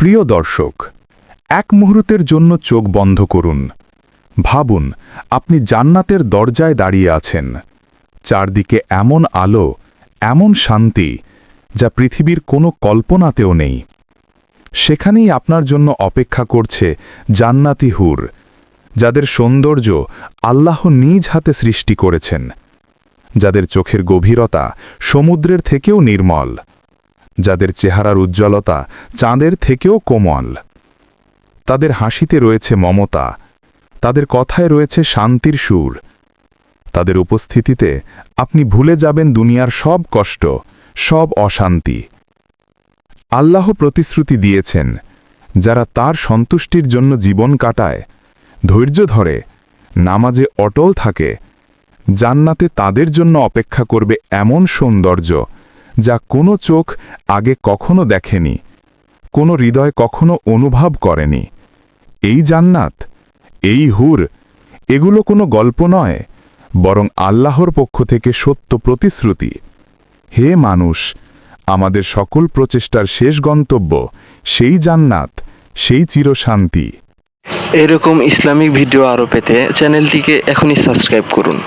প্রিয় দর্শক, এক মুহূর্তের জন্য চোখ বন্ধ করুন। ভাবুন, আপনি জান্নাতের দরজায় দাঁড়িয়ে আছেন। চারদিকে এমন আলো, এমন শান্তি, যা পৃথিবীর কোনো কল্পনাতেও নেই। সেখানেই আপনার জন্য অপেক্ষা করছে জান্নাতি হুর, যাদের সৌন্দর্য আল্লাহ নিজ হাতে সৃষ্টি করেছেন, যাদের চোখের গভীরতা সমুদ্রের থেকেও নির্মল, যাদের চেহারার উজ্জ্বলতা চাঁদের থেকেও কোমল। তাদের হাসিতে রয়েছে মমতা, তাদের কথায় রয়েছে শান্তির সুর। তাদের উপস্থিতিতে আপনি ভুলে যাবেন দুনিয়ার সব কষ্ট, সব অশান্তি। আল্লাহ প্রতিশ্রুতি দিয়েছেন, যারা তার সন্তুষ্টির জন্য জীবন কাটায়, ধৈর্য ধরে, নামাজে অটল থাকে, জান্নাতে তাদের জন্য অপেক্ষা করবে এমন সৌন্দর্য যা কোনো চোখ আগে কখনো দেখেনি, কোনো হৃদয় কখনো অনুভব করেনি। এই জান্নাত, এই হুর, এগুলো কোনো গল্প নয়, বরং আল্লাহর পক্ষ থেকে সত্য প্রতিশ্রুতি। হে মানুষ, আমাদের সকল প্রচেষ্টার শেষ গন্তব্য সেই জান্নাত, সেই চিরশান্তি। এরকম ইসলামিক ভিডিও আরও পেতে চ্যানেলটিকে এখনই সাবস্ক্রাইব করুন।